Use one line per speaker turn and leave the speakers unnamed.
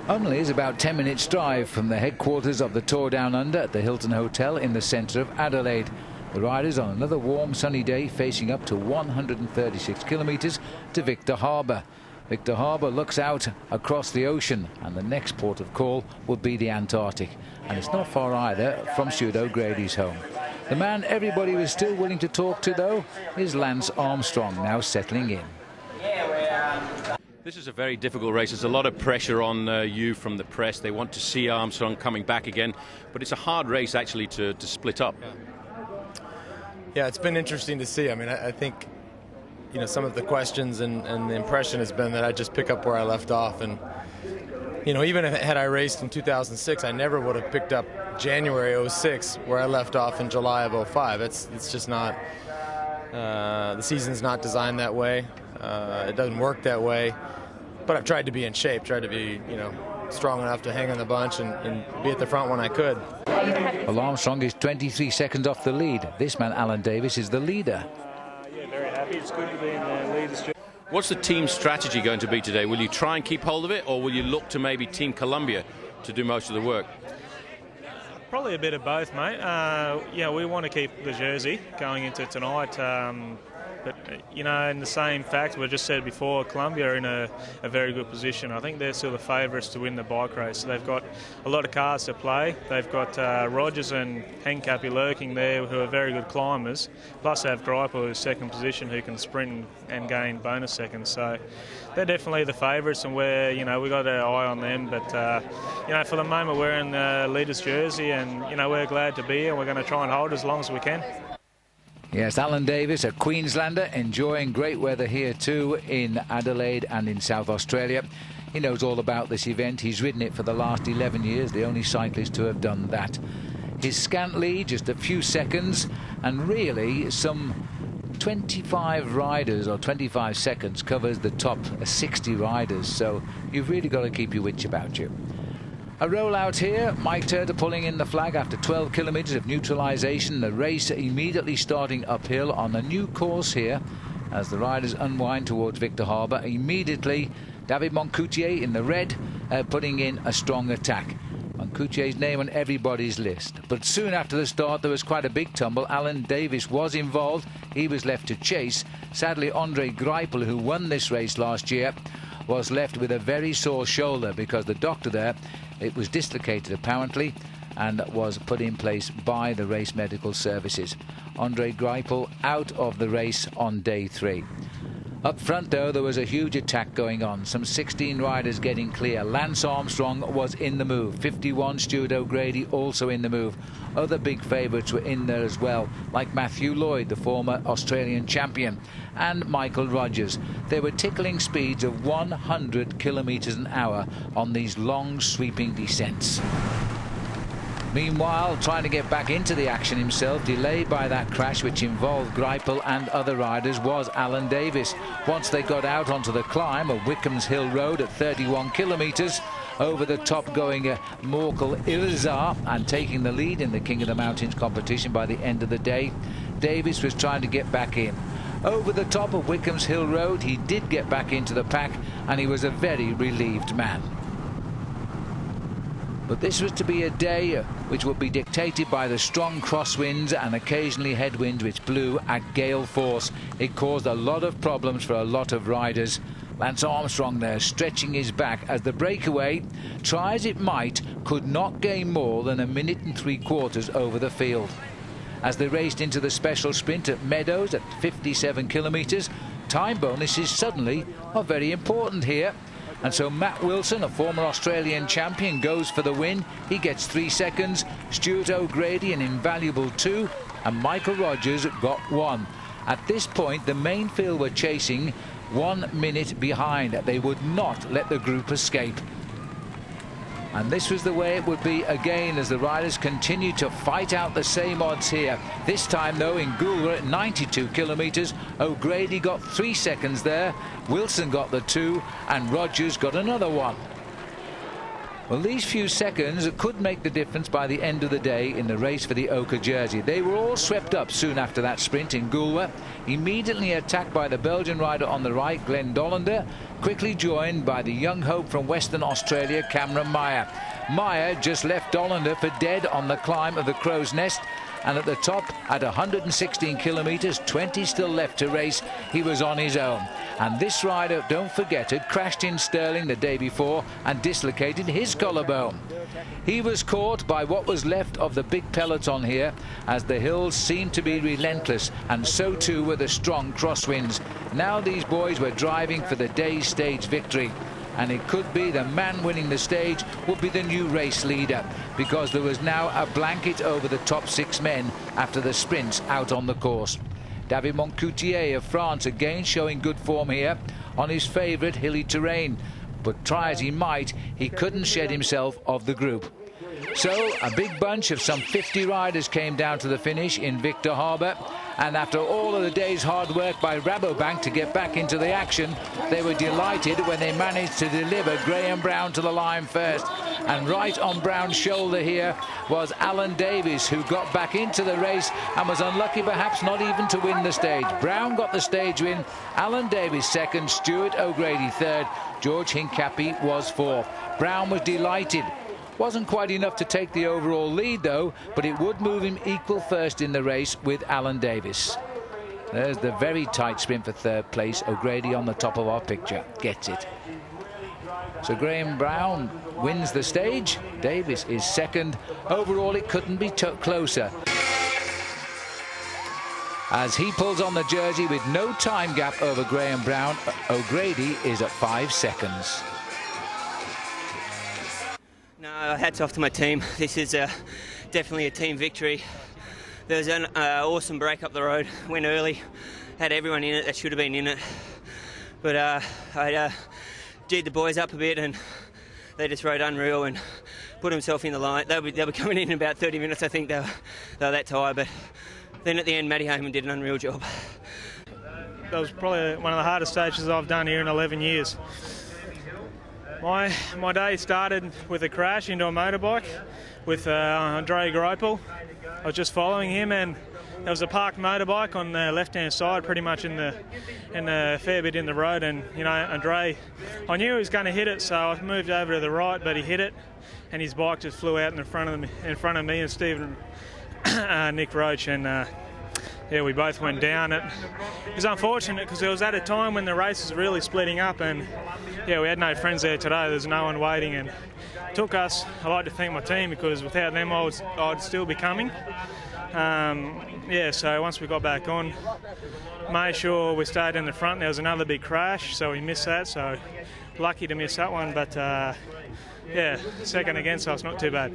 Only is about 10 minutes drive from the headquarters of the Tour Down Under at the Hilton Hotel in the centre of Adelaide. The riders on another warm sunny day facing up to 136 kilometres to Victor Harbour. Victor Harbour looks out across the ocean, and the next port of call would be the Antarctic. And it's not far either from Stuart O'Grady's home. The man everybody was still willing to talk to, though, is Lance Armstrong, now settling in.
This is a very difficult race. There's a lot of pressure on you from the press. They want to see Armstrong coming back again. But it's a hard race, actually, to split up.
Yeah, it's been interesting to see. I mean, I think, you know, some of the questions and the impression has been that I just pick up where I left off. And, you know, even had I raced in 2006, I never would have picked up January '06 where I left off in July of '05. It's just not, the season's not designed that way. It doesn't work that way. But I've tried to be in shape, tried to be, you know, strong enough to hang on the bunch and be at the front when I could.
Well, Armstrong is 23 seconds off the lead. This man, Alan Davis, is the leader.
Yeah, very happy. It's good to be in the leaders.
What's the team strategy going to be today? Will you try and keep hold of it, or will you look to maybe Team Columbia to do most of the work?
Probably a bit of both, mate. Yeah, we want to keep the jersey going into tonight. But, you know, in the same fact, we just said before, Columbia are in a very good position. I think they're still the favourites to win the bike race. They've got a lot of cars to play. They've got Rogers and Henkapi lurking there, who are very good climbers. Plus they have Greipel, who's second position, who can sprint and gain bonus seconds. So they're definitely the favourites, and we've got our eye on them. But, you know, for the moment, we're in the leaders' jersey, and, you know, we're glad to be here. We're going to try and hold as long as we can.
Yes, Alan Davis, a Queenslander, enjoying great weather here too in Adelaide and in South Australia. He knows all about this event. He's ridden it for the last 11 years, the only cyclist to have done that. His scant lead, just a few seconds, and really some 25 riders or 25 seconds covers the top 60 riders. So you've really got to keep your wits about you. A rollout here, Mike Turter pulling in the flag after 12 kilometres of neutralisation. The race immediately starting uphill on a new course here as the riders unwind towards Victor Harbour. Immediately, David Moncoutier in the red putting in a strong attack. Moncoutier's name on everybody's list. But soon after the start, there was quite a big tumble. Alan Davis was involved. He was left to chase. Sadly, Andre Greipel, who won this race last year, was left with a very sore shoulder because the doctor there, it was dislocated apparently, and was put in place by the race medical services. Andre Greipel out of the race on day 3. Up front, though, there was a huge attack going on. Some 16 riders getting clear. Lance Armstrong was in the move. 51, Stuart O'Grady also in the move. Other big favourites were in there as well, like Matthew Lloyd, the former Australian champion, and Michael Rogers. They were tickling speeds of 100 kilometres an hour on these long sweeping descents. Meanwhile, trying to get back into the action himself, delayed by that crash which involved Greipel and other riders, was Alan Davis. Once they got out onto the climb of Wickham's Hill Road at 31 kilometres, over the top going Morkel Irizar and taking the lead in the King of the Mountains competition by the end of the day, Davis was trying to get back in. Over the top of Wickham's Hill Road, he did get back into the pack, and he was a very relieved man. But this was to be a day which would be dictated by the strong crosswinds and occasionally headwinds which blew at gale force. It caused a lot of problems for a lot of riders. Lance Armstrong there stretching his back as the breakaway, try as it might, could not gain more than 1 minute and 3/4 over the field. As they raced into the special sprint at Meadows at 57 kilometres, time bonuses suddenly are very important here. And so Matt Wilson, a former Australian champion, goes for the win. He gets 3 seconds. Stuart O'Grady an invaluable 2, and Michael Rogers got 1. At this point, the main field were chasing 1 minute behind. They would not let the group escape. And this was the way it would be again as the riders continued to fight out the same odds here. This time, though, in Goulburn at 92 kilometres, O'Grady got 3 seconds there, Wilson got the 2, and Rogers got another 1. Well, these few seconds could make the difference by the end of the day in the race for the ochre jersey. They were all swept up soon after that sprint in Goulwa, immediately attacked by the Belgian rider on the right, Glenn Dollander, quickly joined by the young hope from Western Australia, Cameron Meyer. Meyer just left Dollander for dead on the climb of the Crow's Nest, and at the top, at 116 kilometres, 20 still left to race, he was on his own. And this rider, don't forget, had crashed in Stirling the day before and dislocated his collarbone. He was caught by what was left of the big peloton here, as the hills seemed to be relentless, and so too were the strong crosswinds. Now these boys were driving for the day's stage victory, and it could be the man winning the stage would be the new race leader, because there was now a blanket over the top 6 men after the sprints out on the course. David Moncoutier of France again showing good form here on his favourite hilly terrain, but try as he might, he couldn't shed himself of the group. So a big bunch of some 50 riders came down to the finish in Victor Harbour, and after all of the day's hard work by Rabobank to get back into the action, they were delighted when they managed to deliver Graham Brown to the line first. And right on Brown's shoulder here was Alan Davies, who got back into the race and was unlucky perhaps not even to win the stage. Brown got the stage win, Alan Davies second, Stuart O'Grady third, George Hincapie was fourth. Brown was delighted. Wasn't quite enough to take the overall lead though, but it would move him equal first in the race with Alan Davies. There's the very tight sprint for third place. O'Grady on the top of our picture gets it. So Graham Brown wins the stage. Davies is second. Overall it couldn't be closer, as he pulls on the jersey with no time gap over Graham Brown. O'Grady is at 5 seconds.
No, hats off to my team. This is definitely a team victory. There was an awesome break up the road. Went early, had everyone in it that should have been in it. But I G'd the boys up a bit, and they just rode unreal and put themselves in the line. They were coming in about 30 minutes, I think. They were that tired, but then at the end, Matty Heyman did an unreal job.
That was probably one of the hardest stages I've done here in 11 years. My day started with a crash into a motorbike with Andrei Greipel. I was just following him, and there was a parked motorbike on the left-hand side, pretty much in the fair bit in the road. And you know, Andrei, I knew he was going to hit it, so I moved over to the right, but he hit it, and his bike just flew out in front of me and Stephen Nick Roach, and yeah, we both went down. It was unfortunate because it was at a time when the race was really splitting up, and yeah, we had no friends there today. There's no one waiting, and it took us. I like to thank my team, because without them I'd still be coming. Yeah, so once we got back on, made sure we stayed in the front. There was another big crash, so we missed that, so lucky to miss that one, but yeah, second again, so it's not too bad.